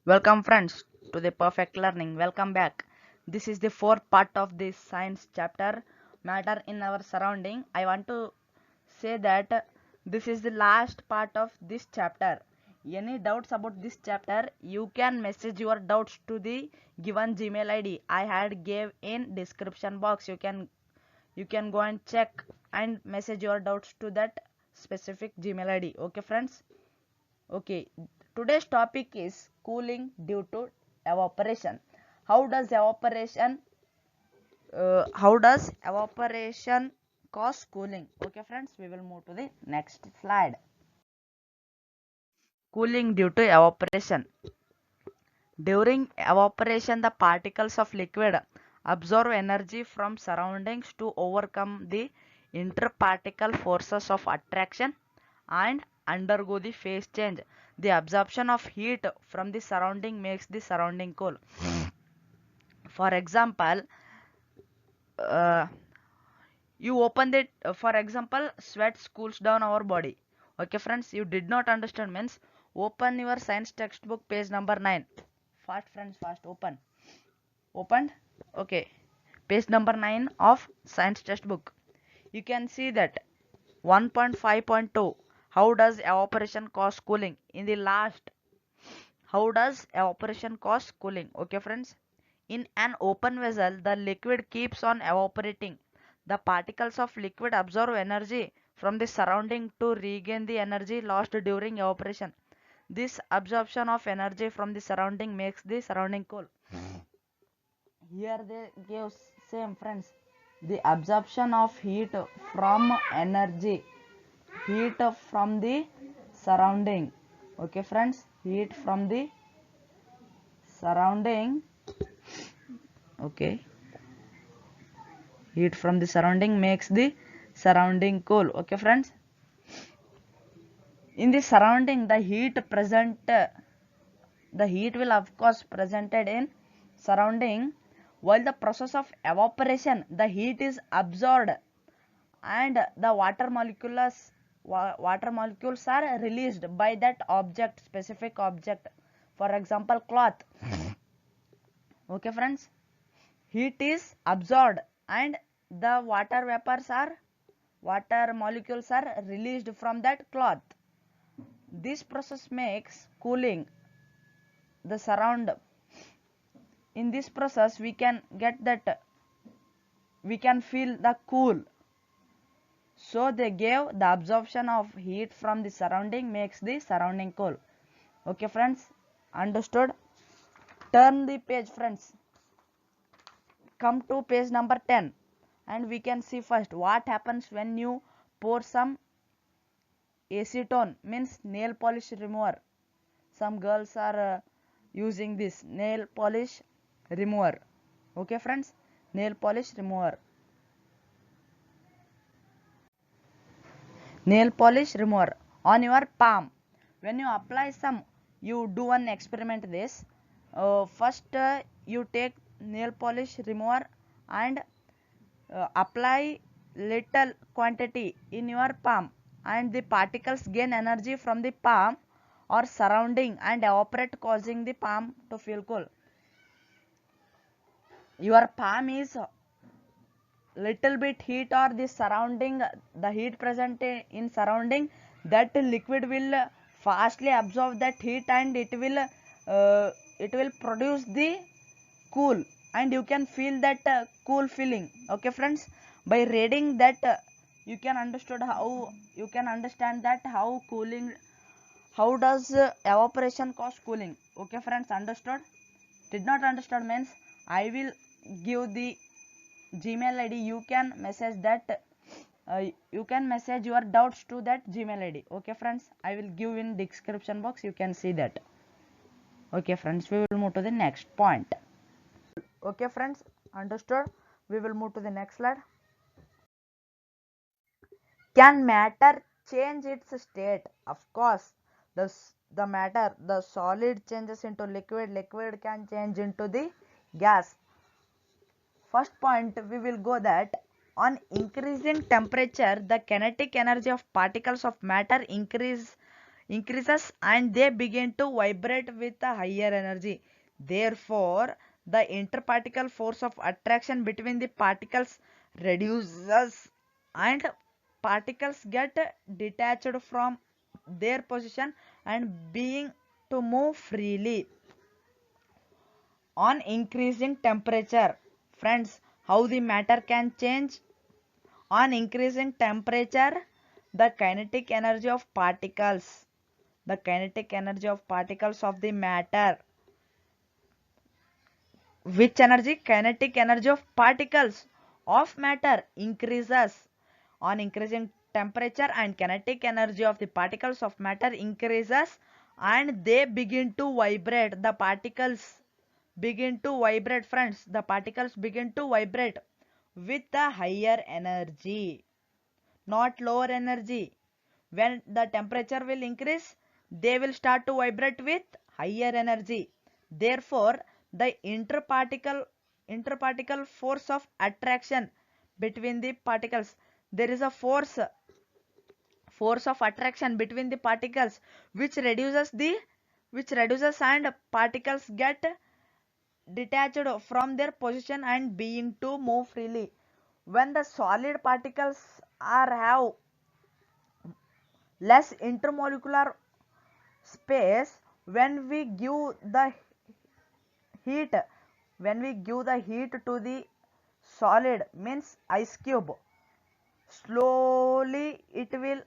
Welcome friends to the perfect learning. Welcome back. This is the fourth part of this science chapter, matter in our surrounding. I want to say that this is the last part of this chapter. Any doubts about this chapter, you can message your doubts to the given Gmail ID I had gave in description box. You can go and check and message your doubts to that specific Gmail ID. Okay friends? Okay, today's topic is cooling due to evaporation. How does evaporation cause cooling? Okay, friends, we will move to the next slide. Cooling due to evaporation. During evaporation, the particles of liquid absorb energy from surroundings to overcome the interparticle forces of attraction and undergo the phase change. The absorption of heat from the surrounding makes the surrounding cool. For example, uh, you open the for example, sweat cools down our body. Okay, friends, you did not understand means open your science textbook page number 9. Fast, friends, fast. Opened. Okay, page number 9 of science textbook. You can see that 1.5.2, how does evaporation cause cooling? In the last, how does evaporation cause cooling? Okay, friends, in an open vessel the liquid keeps on evaporating. The particles of liquid absorb energy from the surrounding to regain the energy lost during evaporation. This absorption of energy from the surrounding makes the surrounding cool. Here they give same, friends, the absorption of from energy heat from the surrounding. Okay, friends, heat from the surrounding. Okay, heat from the surrounding makes the surrounding cool. Okay, friends, in the surrounding the heat will of course presented in surrounding. While the process of evaporation, the heat is absorbed and the water molecules are released by that specific object. For example, cloth. Okay, friends, heat is absorbed and the water molecules are released from that cloth. This process makes cooling the surround. In this process we can get that we can feel the cool. So they gave the absorption of heat from the surrounding makes the surrounding cool. Okay, friends, understood? Turn the page, friends. Come to page number 10 and we can see first what happens when you pour some acetone, means nail polish remover. Some girls are using this nail polish remover. Okay, friends, nail polish remover. Nail polish remover on your palm. When you apply some, you do one experiment this. First you take nail polish remover and apply little quantity in your palm, and the particles gain energy from the palm or surrounding and evaporate, causing the palm to feel cool. Your palm is little bit heat or the surrounding, the heat present in surrounding, that liquid will fastly absorb that heat and it will produce the cool, and you can feel that cool feeling. Okay, friends, by reading that you can understand that how cooling, how does evaporation cause cooling. Okay, friends, understood? Did not understand means I will give the Gmail ID. You can message that. You can message your doubts to that Gmail ID. Okay, friends. I will give in description box. You can see that. Okay, friends. We will move to the next point. Okay, friends. Understood. We will move to the next slide. Can matter change its state? Of course. The matter, the solid changes into liquid. Liquid can change into the gas. First point we will go that on increasing temperature the kinetic energy of particles of matter increases and they begin to vibrate with a higher energy. Therefore, the interparticle force of attraction between the particles reduces and particles get detached from their position and being to move freely. On increasing temperature, friends, how the matter can change? On increasing temperature, the kinetic energy of particles, the kinetic energy of particles of the matter, which energy? Kinetic energy of particles of matter increases. On increasing temperature, and kinetic energy of the particles of matter increases and they begin to vibrate. The particles begin to vibrate, friends. The particles begin to vibrate with a higher energy, not lower energy. When the temperature will increase, they will start to vibrate with higher energy. Therefore, the interparticle force of attraction between the particles, there is a force of attraction between the particles which reduces and particles get detached from their position and being to move freely. When the solid particles are have less intermolecular space, when we give the heat to the solid, means ice cube, slowly it will,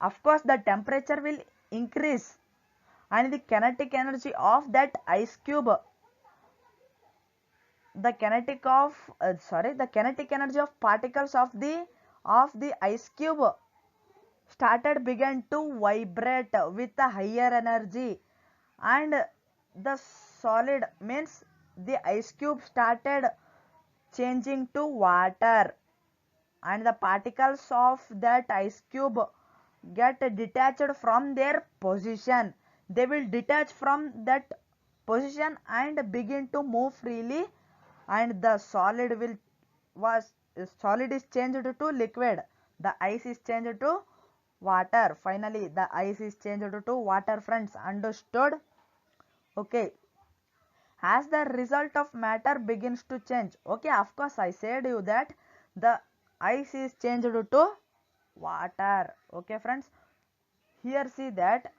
of course the temperature will increase and the kinetic energy of that ice cube, the kinetic energy of particles of the ice cube began to vibrate with a higher energy, and the solid, means the ice cube, started changing to water, and the particles of that ice cube get detached from their position. They will detach from that position and begin to move freely, and the solid is changed to liquid. The ice is changed to water. Finally, the ice is changed to water, friends. Understood? Okay. As the result of matter begins to change. Okay, of course I said you that the ice is changed to water. Okay, friends. Here see that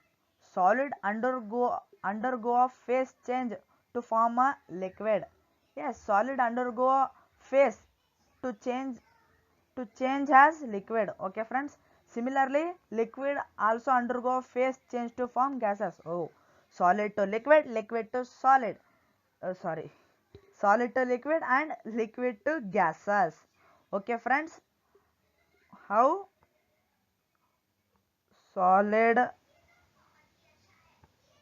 solid undergo a phase change to form a liquid. Yes, solid undergo a phase to change as liquid. Okay, friends. Similarly, liquid also undergo phase change to form gases. Oh, solid to liquid, liquid to solid. Sorry, solid to liquid and liquid to gases. Okay, friends. How solid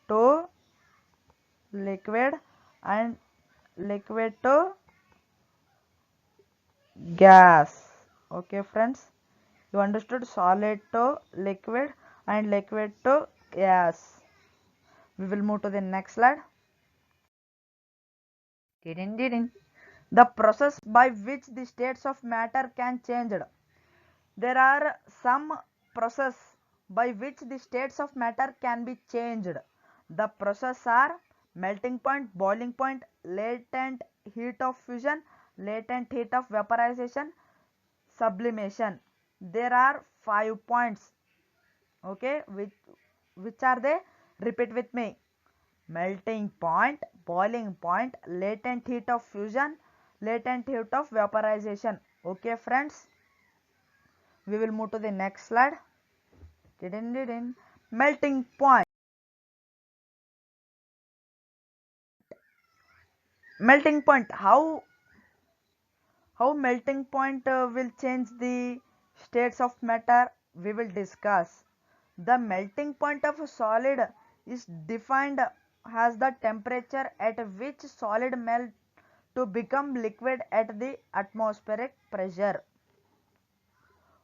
to liquid and liquid to gas. Okay, friends, you understood? Solid to liquid and liquid to gas. We will move to the next slide. The process by which the states of matter can change. There are some process by which the states of matter can be changed. The process are melting point, boiling point, latent heat of fusion, latent heat of vaporization, sublimation. There are 5 points. Okay, which are they? Repeat with me. Melting point, boiling point, latent heat of fusion, latent heat of vaporization. Okay, friends, we will move to the next slide. Melting point. Melting point. How melting point will change the states of matter? We will discuss. The melting point of a solid is defined as the temperature at which solid melt to become liquid at the atmospheric pressure.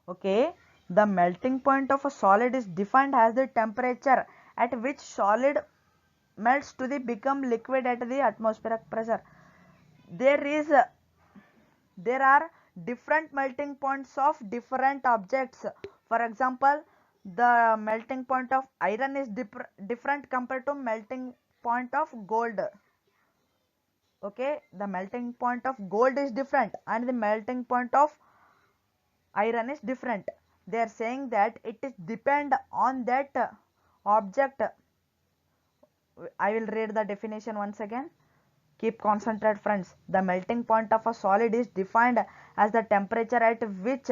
Okay, the melting point of a solid is defined as the temperature at which solid melts to the become liquid at the atmospheric pressure. There is there are different melting points of different objects. For example, the melting point of iron is different compared to melting point of gold. Okay, the melting point of gold is different and the melting point of iron is different. They are saying that it is depend on that object. I will read the definition once again. Keep concentrate friends. The melting point of a solid is defined as the temperature at which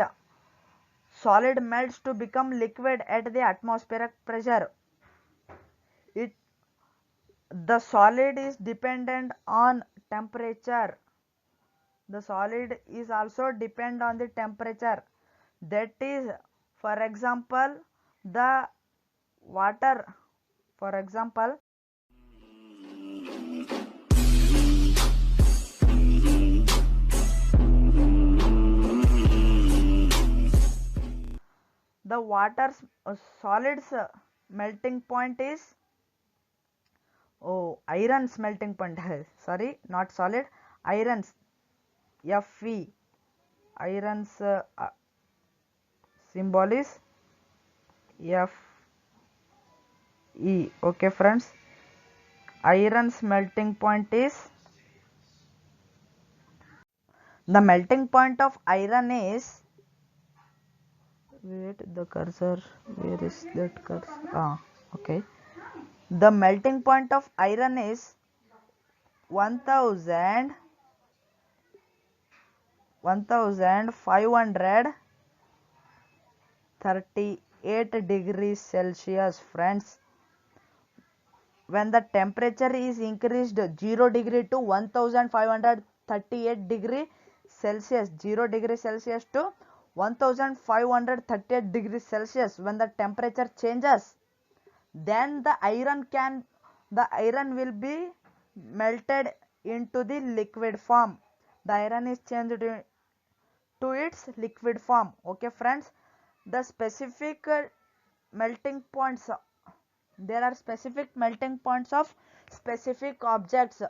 solid melts to become liquid at the atmospheric pressure. It The solid is dependent on temperature. The solid is also depend on the temperature. That is, for example, the water. For example, the water's solids melting point is iron's melting point. Sorry, not solid. Iron's Fe. Iron's symbol is Fe. Okay, friends. Iron's melting point is the melting point of iron is, wait, the cursor, where is that cursor? Okay. The melting point of iron is 1538 degrees Celsius, friends. When the temperature is increased 0 degree to 1538 degree Celsius, 0 degree Celsius to 1538 degrees Celsius, when the temperature changes, then the iron will be melted into the liquid form. The iron is changed to its liquid form. Okay, friends. The specific melting points, there are specific melting points of specific objects.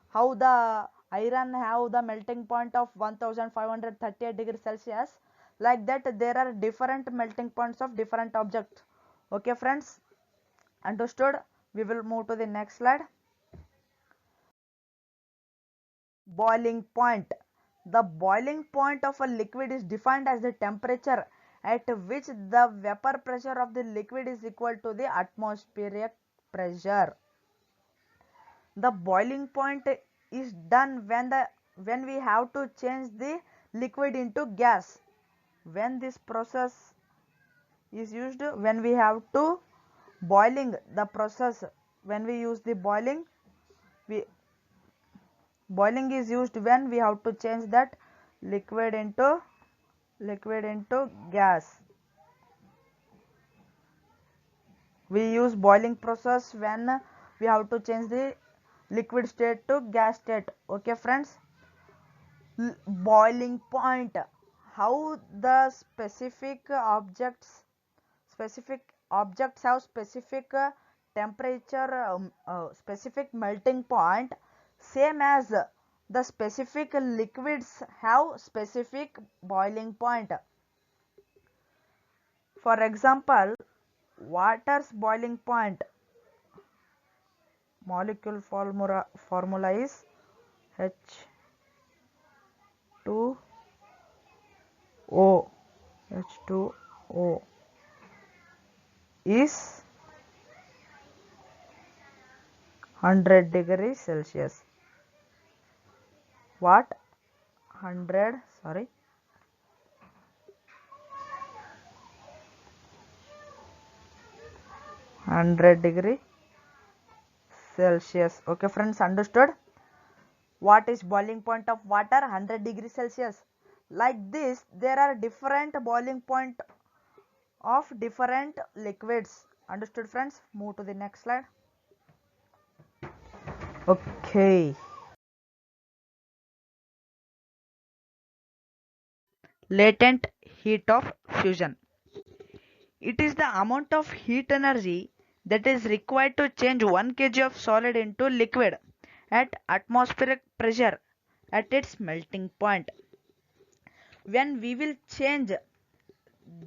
How the iron have the melting point of 1538 degrees Celsius, like that there are different melting points of different objects. Okay, friends, understood? We will move to the next slide. Boiling point. The boiling point of a liquid is defined as the temperature at which the vapor pressure of the liquid is equal to the atmospheric pressure. The boiling point is done when we have to change the liquid into gas. When this process is used, when we have to boiling the process, when we use the we boiling is used when we have to change that liquid into gas. We use boiling process when we have to change the liquid state to gas state. Okay, friends. Boiling point. How the specific objects have specific temperature, specific melting point, same as the specific liquids have specific boiling point. For example, water's boiling point, molecule formula is H2O. H2O is 100 degrees Celsius. What? 100, sorry. 100 degree Celsius. Okay, friends, understood? What is boiling point of water? 100 degrees Celsius. Like this, there are different boiling point of different liquids. Understood, friends? Move to the next slide. Okay. Latent heat of fusion. It is the amount of heat energy that is required to change 1 kg of solid into liquid at atmospheric pressure at its melting point. When we will change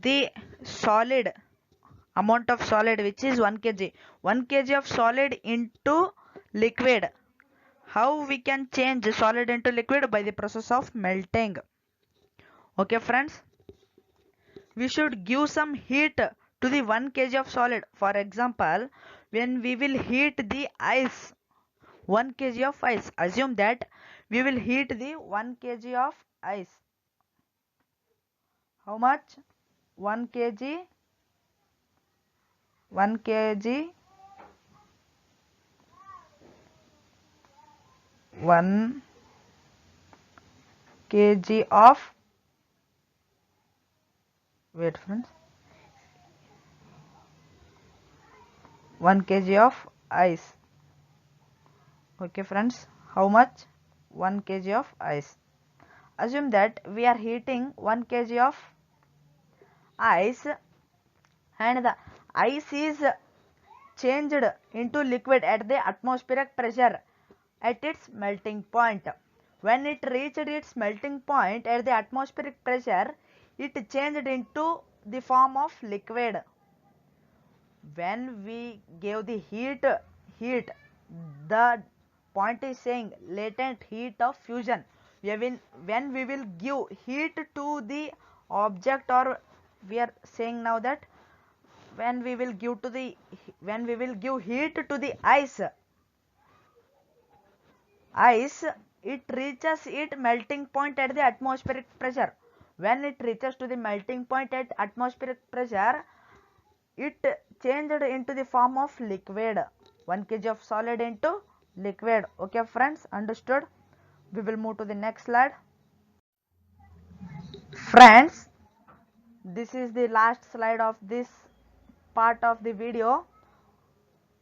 the solid amount of solid, which is 1 kg. 1 kg of solid into liquid. How we can change solid into liquid? By the process of melting. Okay friends, we should give some heat to the 1 kg of solid. For example, when we will heat the ice, 1 kg of ice, assume that we will heat the 1 kg of ice. How much? 1 kg, 1 kg, 1 kg of, wait friends, 1 kg of ice. Okay friends, how much? 1 kg of ice. Assume that we are heating 1 kg of ice and the ice is changed into liquid at the atmospheric pressure at its melting point. When it reached its melting point at the atmospheric pressure, it changed into the form of liquid. When we gave the heat, the point is saying latent heat of fusion. When we will give heat to the object, or we are saying now that when we will give heat to the ice, it reaches its melting point at the atmospheric pressure. When it reaches to the melting point at atmospheric pressure, it changed into the form of liquid. 1 kg of solid into liquid. Okay friends, understood? We will move to the next slide. Friends, this is the last slide of this part of the video.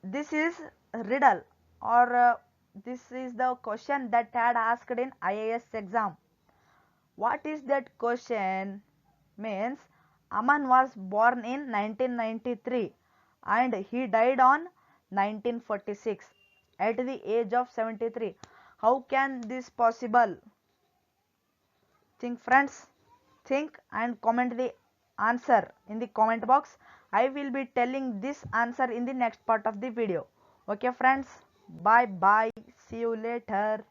This is riddle, or this is the question that had asked in IAS exam. What is that question? Means Aman was born in 1993 and he died on 1946 at the age of 73. How can this possible? Think friends, think and comment the answer in the comment box. I will be telling this answer in the next part of the video. Okay friends, bye bye, see you later.